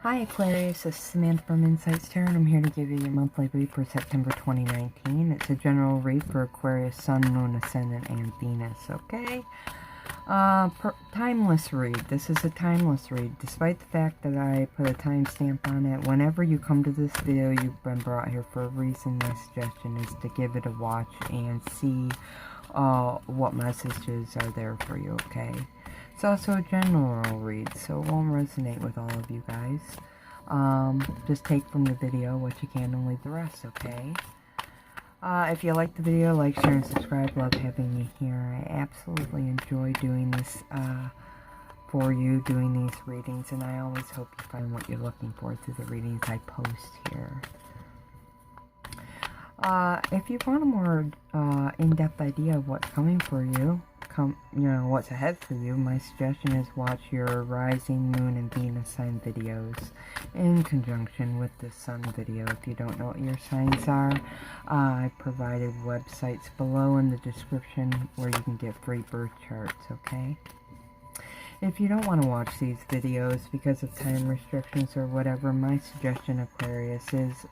Hi Aquarius, this is Samantha from Insights Tarot, and I'm here to give you your monthly read for September 2019. It's a general read for Aquarius, Sun, Moon, Ascendant, and Venus, okay? Timeless read. This is a timeless read. Despite the fact that I put a timestamp on it, whenever you come to this video, you've been brought here for a reason. My suggestion is to give it a watch and see what messages are there for you, okay? It's also a general read, so it won't resonate with all of you guys. Just take from the video what you can and leave the rest, okay? If you like the video, like, share, and subscribe. Love having you here. I absolutely enjoy doing this for you, doing these readings, and I always hope you find what you're looking for through the readings I post here. If you want a more in-depth idea of what's coming for you, what's ahead for you, my suggestion is watch your rising moon and Venus sign videos in conjunction with the sun video. If you don't know what your signs are, I provided websites below in the description where you can get free birth charts, okay? If you don't want to watch these videos because of time restrictions or whatever, my suggestion, Aquarius, is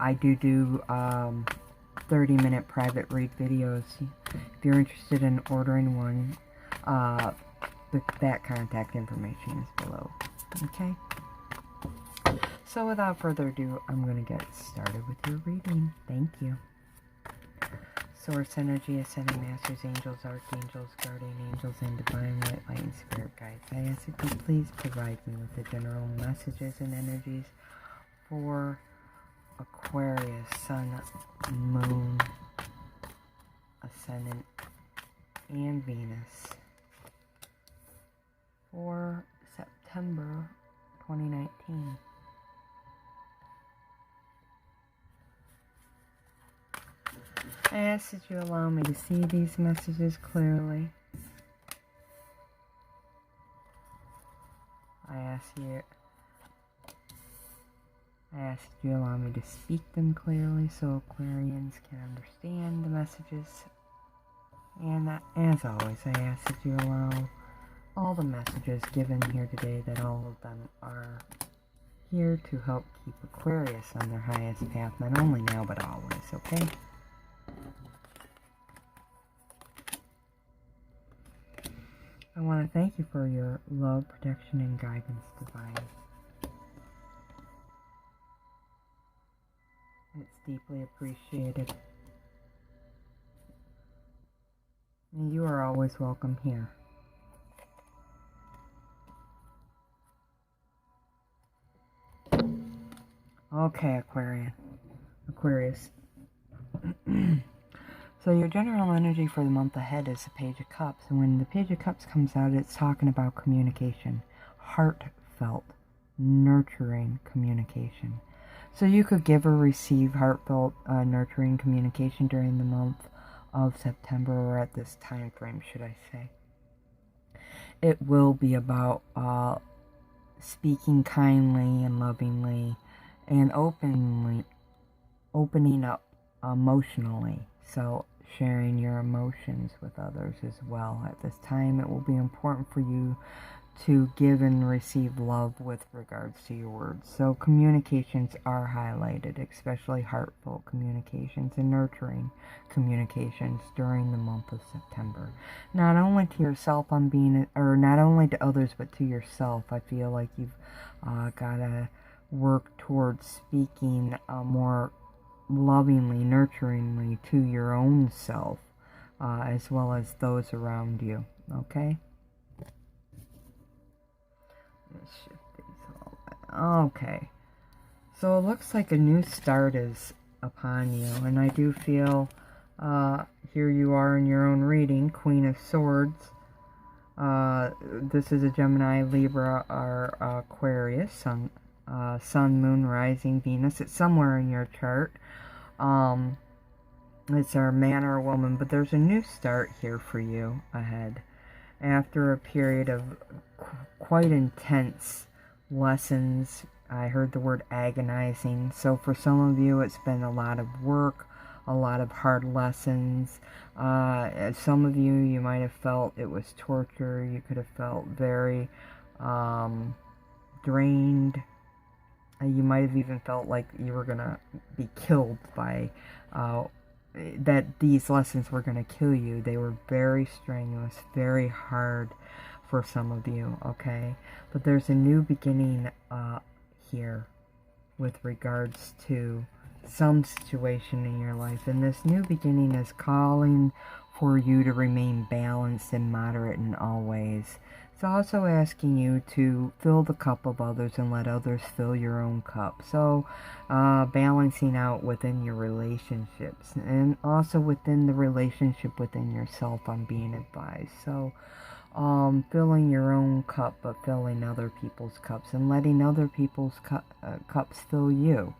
I do 30-minute private read videos. If you're interested in ordering one, that contact information is below. Okay? So without further ado, I'm going to get started with your reading. Thank you. Source energy, ascending masters, angels, archangels, guardian angels, and divine light and spirit guides. I ask that you please provide me with the general messages and energies for Aquarius, Sun, Moon, Ascendant, and Venus for September 2019. I ask that you allow me to see these messages clearly. I ask that you allow me to speak them clearly so Aquarians can understand the messages. And as always, I ask that you allow all the messages given here today, that all of them are here to help keep Aquarius on their highest path, not only now but always, okay? I want to thank you for your love, protection, and guidance, divine. It's deeply appreciated. And you are always welcome here. Okay, Aquarius. So your general energy for the month ahead is the Page of Cups. And when the Page of Cups comes out, it's talking about communication. Heartfelt, nurturing communication. So you could give or receive heartfelt, nurturing communication during the month of September, or at this time frame, should I say. It will be about speaking kindly and lovingly and opening up emotionally. So sharing your emotions with others as well. At this time, it will be important for you to give and receive love with regards to your words. So communications are highlighted, especially heartfelt communications and nurturing communications during the month of September. Not only to yourself not only to others, but to yourself. I feel like you've got to work towards speaking more lovingly, nurturingly to your own self, as well as those around you, okay? Okay, so it looks like a new start is upon you, and I do feel, here you are in your own reading, Queen of Swords. This is a Gemini, Libra, or Aquarius, Sun, Moon, Rising, Venus. It's somewhere in your chart. It's a man or a woman, but there's a new start here for you ahead. After a period of quite intense lessons, I heard the word agonizing. So for some of you, it's been a lot of work, a lot of hard lessons. Some of you might have felt it was torture. You could have felt very drained. You might have even felt like you were going to be killed by, that these lessons were going to kill you. They were very strenuous, very hard for some of you, okay? But there's a new beginning here with regards to some situation in your life. And this new beginning is calling for you to remain balanced and moderate in all ways. It's also asking you to fill the cup of others and let others fill your own cup. So, balancing out within your relationships and also within the relationship within yourself, I'm being advised. So, filling your own cup, but filling other people's cups and letting other people's cups fill you.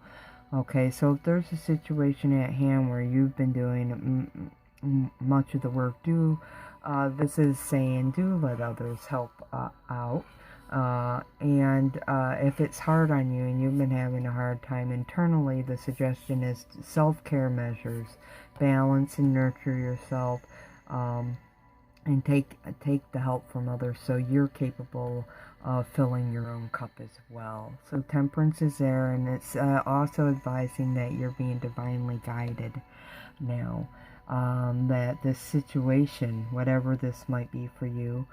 Okay, so if there's a situation at hand where you've been doing much of the work, this is saying do let others help out. And if it's hard on you and you've been having a hard time internally, the suggestion is self-care measures, balance and nurture yourself, and take the help from others so you're capable of filling your own cup as well. So temperance is there, and it's also advising that you're being divinely guided now. That this situation, whatever this might be for you,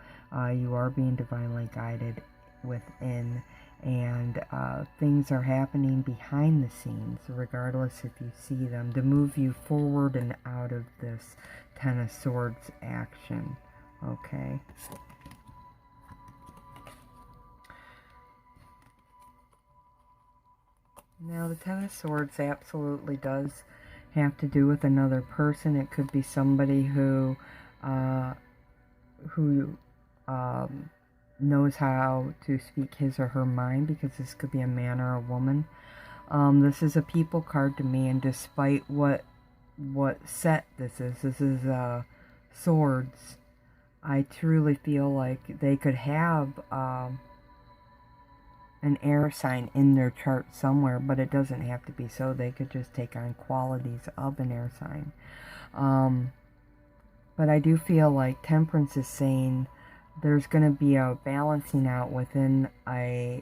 you are being divinely guided within, and things are happening behind the scenes, regardless if you see them, to move you forward and out of this Ten of Swords action. Okay. Now the Ten of Swords absolutely does have to do with another person. It could be somebody who knows how to speak his or her mind, because this could be a man or a woman. This is a people card to me, and despite what set this is swords. I truly feel like they could have an air sign in their chart somewhere, but it doesn't have to be so. They could just take on qualities of an air sign. But I do feel like temperance is saying there's going to be a balancing out within a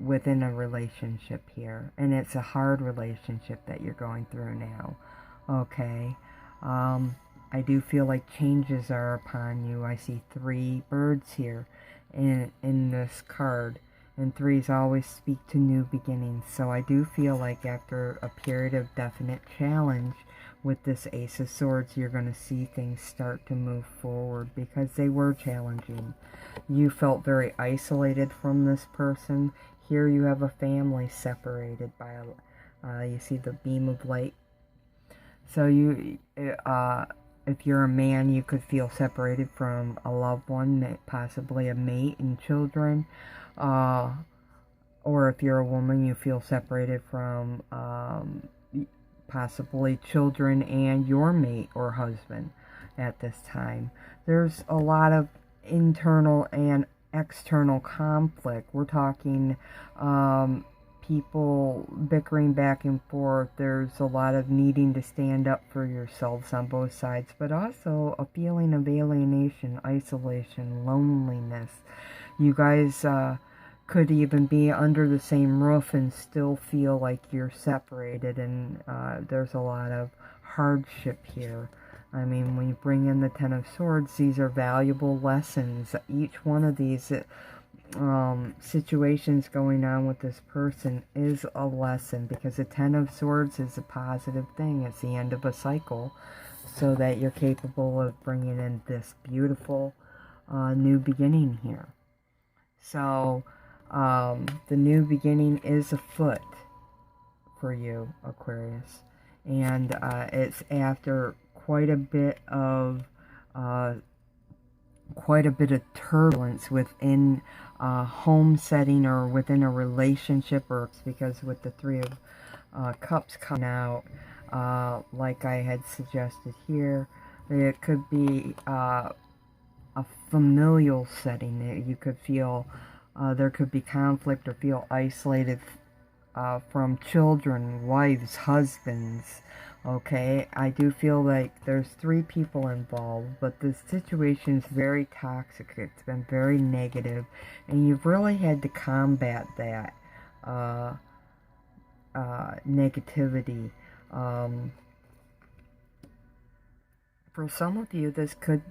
relationship here, and it's a hard relationship that you're going through now. Okay. I do feel like changes are upon you. I see 3 birds here in this card, and 3s always speak to new beginnings. So I do feel like after a period of definite challenge with this Ace of Swords, you're going to see things start to move forward, because they were challenging. You felt very isolated from this person. Here you have a family separated by you see the beam of light. So you, if you're a man, you could feel separated from a loved one, possibly a mate and children. Or if you're a woman, you feel separated from possibly children and your mate or husband at this time. There's a lot of internal and external conflict. We're talking people bickering back and forth. There's a lot of needing to stand up for yourselves on both sides, but also a feeling of alienation, isolation, loneliness. You guys could even be under the same roof and still feel like you're separated, and there's a lot of hardship here. I mean, when you bring in the Ten of Swords, these are valuable lessons. Each one of these situations going on with this person is a lesson, because the Ten of Swords is a positive thing. It's the end of a cycle, so that you're capable of bringing in this beautiful new beginning here. So the new beginning is afoot for you, Aquarius, and it's after quite a bit of turbulence within a home setting or within a relationship, or it's because with the 3 of Cups coming out, like I had suggested here, it could be a familial setting. You could feel there could be conflict or feel isolated from children, wives, husbands. Okay, I do feel like there's 3 people involved, but the situation's very toxic. It's been very negative, and you've really had to combat that uh, negativity. Um, for some of you, this could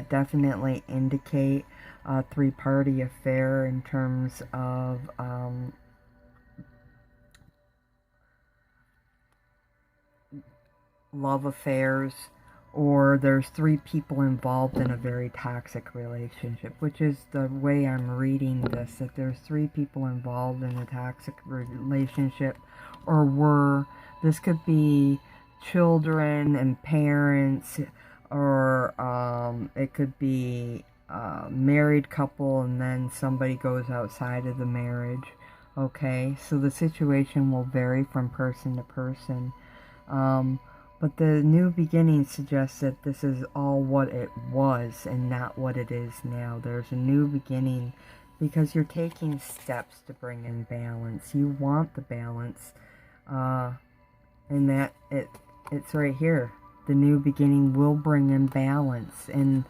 definitely indicate a 3-party affair in terms of love affairs, or there's 3 people involved in a very toxic relationship, which is the way I'm reading this, that there's 3 people involved in a toxic relationship, or this could be children and parents, or it could be a married couple and then somebody goes outside of the marriage. Okay, so the situation will vary from person to person. But the new beginning suggests that this is all what it was and not what it is now. There's a new beginning because you're taking steps to bring in balance. You want the balance, and that it's right here. The new beginning will bring in balance and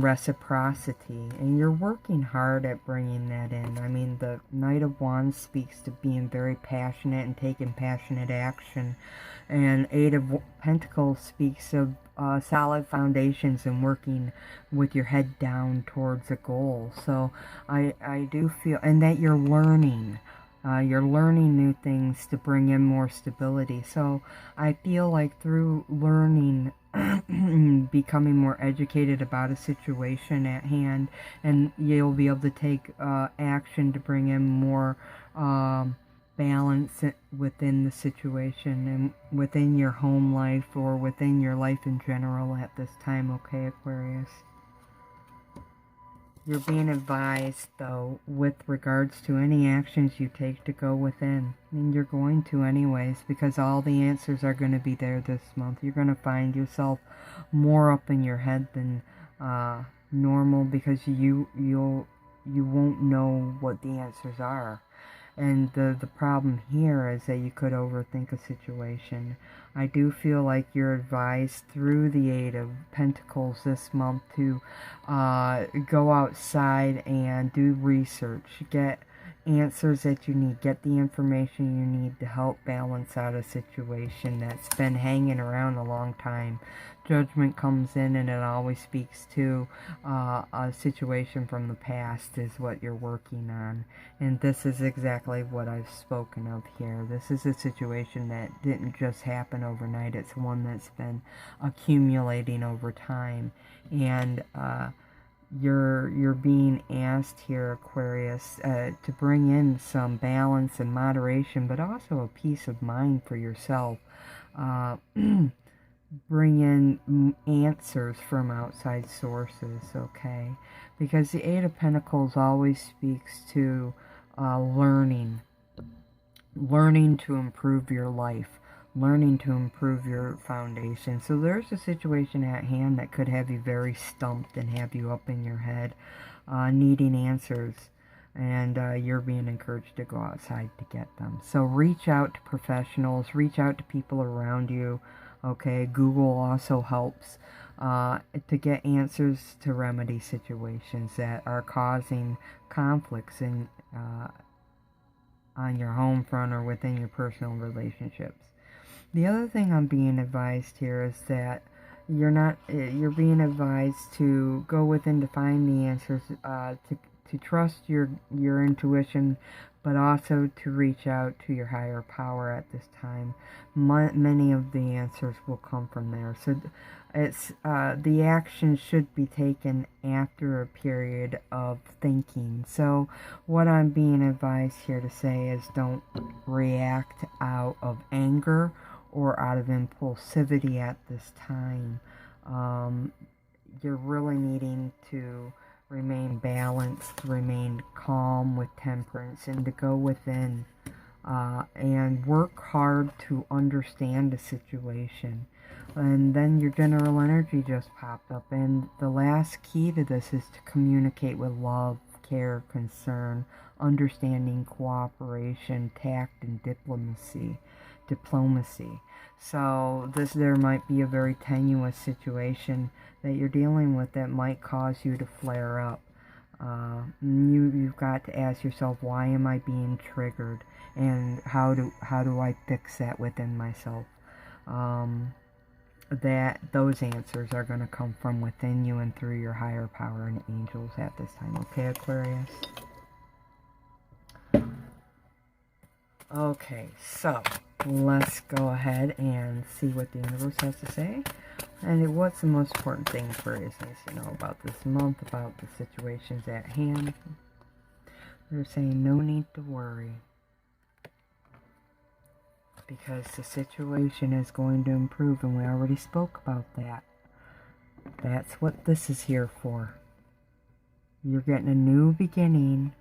reciprocity, and you're working hard at bringing that in. I mean, the Knight of Wands speaks to being very passionate and taking passionate action, and Eight of Pentacles speaks of solid foundations and working with your head down towards a goal. So I do feel, and that you're learning. You're learning new things to bring in more stability. So I feel like through learning, becoming more educated about a situation at hand, and you'll be able to take action to bring in more balance within the situation and within your home life or within your life in general at this time, okay, Aquarius? You're being advised, though, with regards to any actions you take to go within. And you're going to anyways, because all the answers are going to be there this month. You're going to find yourself more up in your head than normal, because you won't know what the answers are. And the problem here is that you could overthink a situation. I do feel like you're advised through the Eight of Pentacles this month to go outside and do research. Get answers that you need. Get the information you need to help balance out a situation that's been hanging around a long time. Judgment comes in, and it always speaks to a situation from the past is what you're working on. And this is exactly what I've spoken of here. This is a situation that didn't just happen overnight. It's one that's been accumulating over time. And you're being asked here, Aquarius, to bring in some balance and moderation, but also a peace of mind for yourself. Bring in answers from outside sources, okay? Because the Eight of Pentacles always speaks to learning to improve your life, learning to improve your foundation. So there's a situation at hand that could have you very stumped and have you up in your head, needing answers. And you're being encouraged to go outside to get them. So reach out to professionals, reach out to people around you. Okay, Google also helps to get answers to remedy situations that are causing conflicts in on your home front or within your personal relationships. The other thing I'm being advised here is that you're being advised to go within to find the answers, to trust your intuition, but also to reach out to your higher power at this time. Many of the answers will come from there. So it's the action should be taken after a period of thinking. So what I'm being advised here to say is don't react out of anger or out of impulsivity at this time. You're really needing to remain balanced, remain calm with temperance, and to go within and work hard to understand the situation. And then your general energy just popped up, and the last key to this is to communicate with love. care, concern, understanding, cooperation, tact, and diplomacy. So there might be a very tenuous situation that you're dealing with that might cause you to flare up. You've got to ask yourself, why am I being triggered, and how do I fix that within myself? Those answers are going to come from within you and through your higher power and angels at this time. Okay, Aquarius? Okay, so let's go ahead and see what the universe has to say. And what's the most important thing Aquarius needs to know about this month, about the situations at hand. They're saying no need to worry, because the situation is going to improve, and we already spoke about that. That's what this is here for. You're getting a new beginning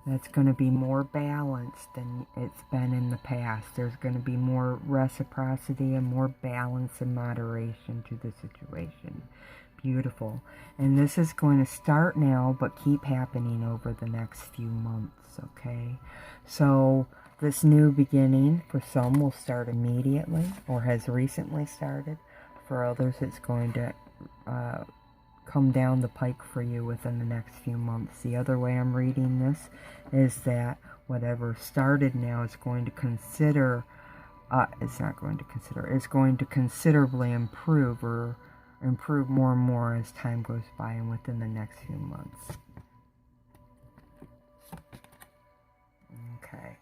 that's going to be more balanced than it's been in the past. There's going to be more reciprocity and more balance and moderation to the situation. Beautiful. And this is going to start now, but keep happening over the next few months, okay? So this new beginning, for some, will start immediately or has recently started. For others, it's going to come down the pike for you within the next few months. The other way I'm reading this is that whatever started now is going to it's going to considerably improve more and more as time goes by and within the next few months. Okay.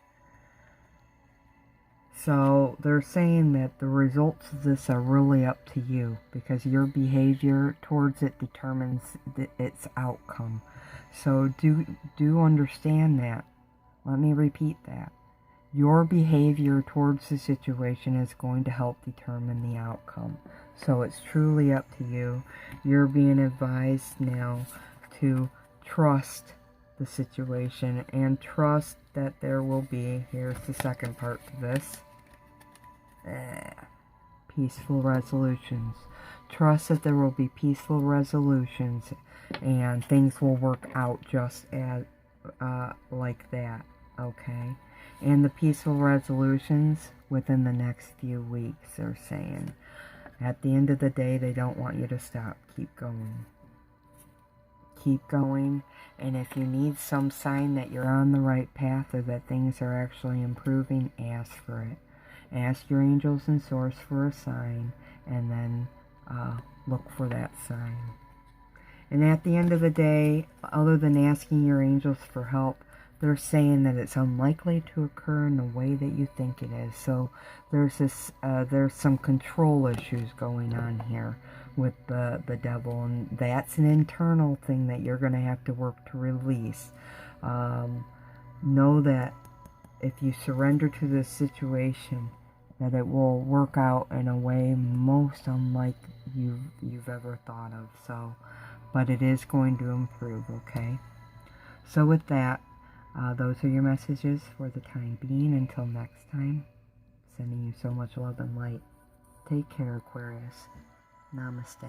So they're saying that the results of this are really up to you, because your behavior towards it determines its outcome. So do understand that. Let me repeat that. Your behavior towards the situation is going to help determine the outcome. So it's truly up to you. You're being advised now to trust the situation and trust that there will be, here's the second part to this, peaceful resolutions. Trust that there will be peaceful resolutions and things will work out just as like that, okay? And the peaceful resolutions within the next few weeks, they're saying. At the end of the day, they don't want you to stop. Keep going. Keep going. And if you need some sign that you're on the right path or that things are actually improving, ask for it. Ask your angels and source for a sign, and then look for that sign. And at the end of the day, other than asking your angels for help, they're saying that it's unlikely to occur in the way that you think it is. So there's some control issues going on here with the devil, and that's an internal thing that you're going to have to work to release. Know that if you surrender to this situation, that it will work out in a way most unlike you've ever thought of. So, but it is going to improve, okay? So with that, those are your messages for the time being. Until next time, sending you so much love and light. Take care, Aquarius. Namaste.